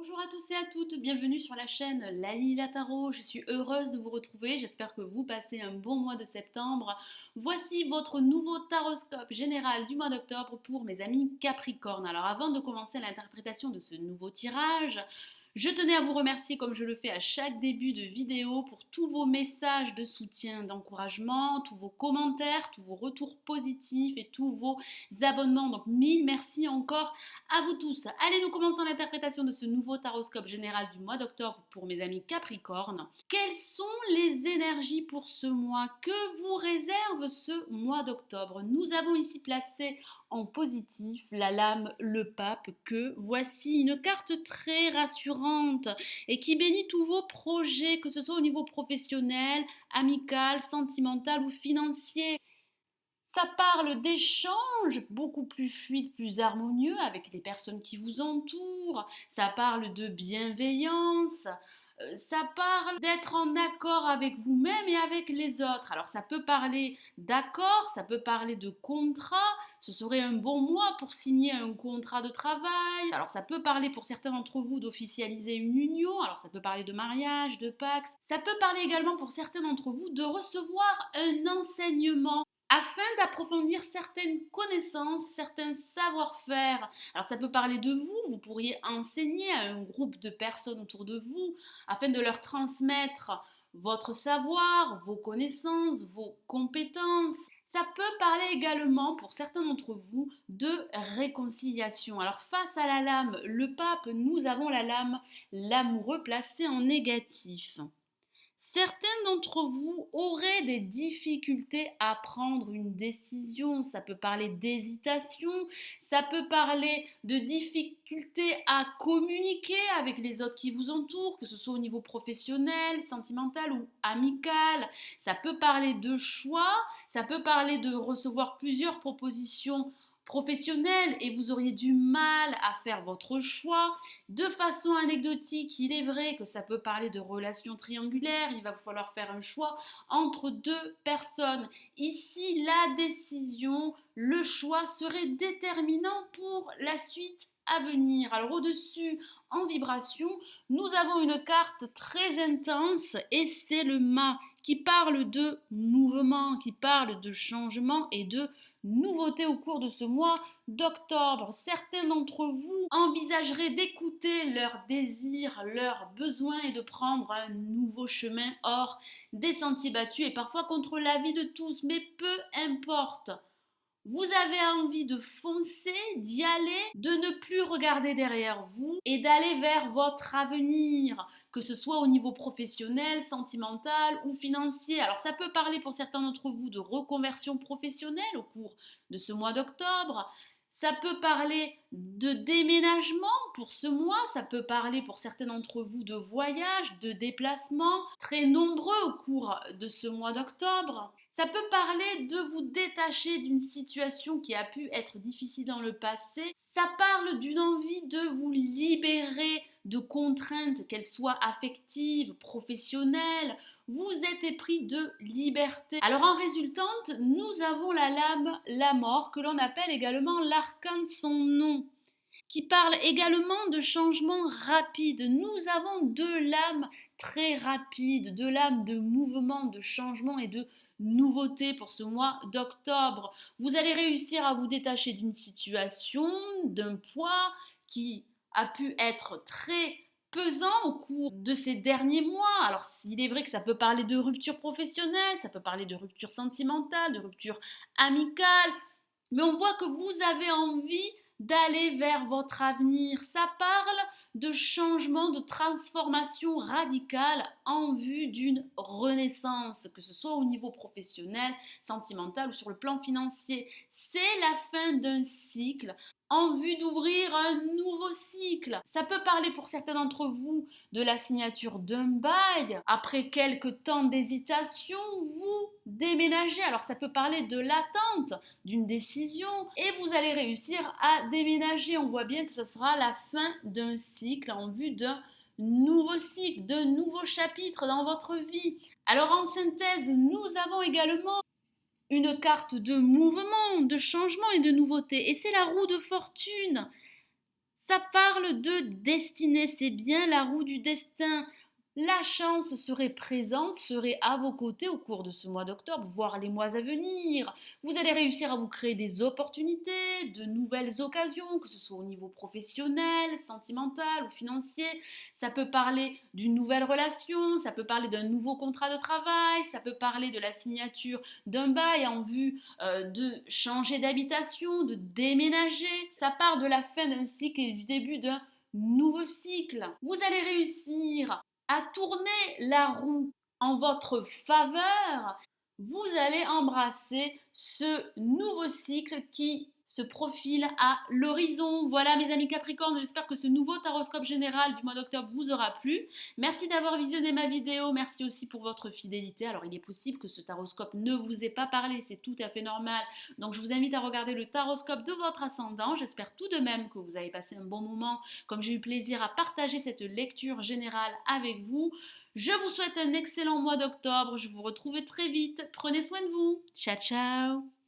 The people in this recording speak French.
Bonjour à tous et à toutes, bienvenue sur la chaîne Lali Tarot. Je suis heureuse de vous retrouver, j'espère que vous passez un bon mois de septembre. Voici votre nouveau taroscope général du mois d'octobre pour mes amis Capricorne. Alors avant de commencer l'interprétation de ce nouveau tirage, je tenais à vous remercier comme je le fais à chaque début de vidéo pour tous vos messages de soutien, d'encouragement, tous vos commentaires, tous vos retours positifs et tous vos abonnements. Donc mille merci encore à vous tous. Allez, nous commençons l'interprétation de ce nouveau taroscope général du mois d'octobre pour mes amis Capricorne. Quelles sont les énergies pour ce mois? Que vous réserve ce mois d'octobre? Nous avons ici placé en positif la lame le pape, que voici une carte très rassurante et qui bénit tous vos projets, que ce soit au niveau professionnel, amical, sentimental ou financier. Ça parle d'échanges beaucoup plus fluides, plus harmonieux avec les personnes qui vous entourent. Ça parle de bienveillance. Ça parle d'être en accord avec vous-même et avec les autres. Alors ça peut parler d'accord, ça peut parler de contrat. Ce serait un bon mois pour signer un contrat de travail. Alors ça peut parler pour certains d'entre vous d'officialiser une union. Alors ça peut parler de mariage, de pax. Ça peut parler également pour certains d'entre vous de recevoir un enseignement afin d'approfondir certaines connaissances, certains savoir-faire. Alors ça peut parler de vous, vous pourriez enseigner à un groupe de personnes autour de vous afin de leur transmettre votre savoir, vos connaissances, vos compétences. Ça peut parler également pour certains d'entre vous de réconciliation. Alors face à la lame le pape, nous avons la lame l'amoureux placé en négatif. Certains d'entre vous auraient des difficultés à prendre une décision. Ça peut parler d'hésitation, ça peut parler de difficultés à communiquer avec les autres qui vous entourent, que ce soit au niveau professionnel, sentimental ou amical. Ça peut parler de choix, ça peut parler de recevoir plusieurs propositions professionnelles et vous auriez du mal à faire votre choix. De façon anecdotique, il est vrai que ça peut parler de relations triangulaires, il va falloir faire un choix entre deux personnes. Ici, la décision, le choix serait déterminant pour la suite à venir. Alors au-dessus, en vibration, nous avons une carte très intense et c'est le mât qui parle de mouvement, qui parle de changement et de nouveauté au cours de ce mois d'octobre. Certains d'entre vous envisageraient d'écouter leurs désirs, leurs besoins et de prendre un nouveau chemin hors des sentiers battus et parfois contre l'avis de tous, mais peu importe. Vous avez envie de foncer, d'y aller, de ne plus regarder derrière vous et d'aller vers votre avenir, que ce soit au niveau professionnel, sentimental ou financier. Alors ça peut parler pour certains d'entre vous de reconversion professionnelle au cours de ce mois d'octobre. Ça peut parler de déménagement pour ce mois, ça peut parler pour certains d'entre vous de voyage, de déplacement, très nombreux au cours de ce mois d'octobre. Ça peut parler de vous détacher d'une situation qui a pu être difficile dans le passé. Ça parle d'une envie de vous libérer de contraintes, qu'elles soient affectives, professionnelles. Vous êtes épris de liberté. Alors en résultante, nous avons la lame, la mort, que l'on appelle également l'arcane de son nom, qui parle également de changements rapides. Nous avons deux lames très rapides, deux lames de mouvement, de changement et de nouveauté pour ce mois d'octobre. Vous allez réussir à vous détacher d'une situation, d'un poids qui a pu être très pesant au cours de ces derniers mois. Alors il est vrai que ça peut parler de rupture professionnelle, ça peut parler de rupture sentimentale, de rupture amicale, mais on voit que vous avez envie d'aller vers votre avenir. Ça parle de changement, de transformation radicale en vue d'une renaissance, que ce soit au niveau professionnel, sentimental ou sur le plan financier. C'est la fin d'un cycle en vue d'ouvrir un nouveau cycle. Ça peut parler pour certains d'entre vous de la signature d'un bail. Après quelques temps d'hésitation, vous déménagez. Alors ça peut parler de l'attente d'une décision et vous allez réussir à déménager. On voit bien que ce sera la fin d'un cycle en vue d'un nouveau cycle, d'un nouveau chapitre dans votre vie. Alors en synthèse, nous avons également une carte de mouvement, de changement et de nouveauté. Et c'est la roue de fortune. Ça parle de destinée, c'est bien la roue du destin. La chance serait présente, serait à vos côtés au cours de ce mois d'octobre, voire les mois à venir. Vous allez réussir à vous créer des opportunités, de nouvelles occasions, que ce soit au niveau professionnel, sentimental ou financier. Ça peut parler d'une nouvelle relation, ça peut parler d'un nouveau contrat de travail, ça peut parler de la signature d'un bail en vue de changer d'habitation, de déménager. Ça part de la fin d'un cycle et du début d'un nouveau cycle. Vous allez réussir à tourner la roue en votre faveur. Vous allez embrasser ce nouveau cycle qui se profile à l'horizon. Voilà mes amis Capricornes, j'espère que ce nouveau taroscope général du mois d'octobre vous aura plu. Merci d'avoir visionné ma vidéo, merci aussi pour votre fidélité. Alors il est possible que ce taroscope ne vous ait pas parlé, c'est tout à fait normal. Donc je vous invite à regarder le taroscope de votre ascendant. J'espère tout de même que vous avez passé un bon moment, comme j'ai eu plaisir à partager cette lecture générale avec vous. Je vous souhaite un excellent mois d'octobre, je vous retrouve très vite. Prenez soin de vous. Ciao ciao.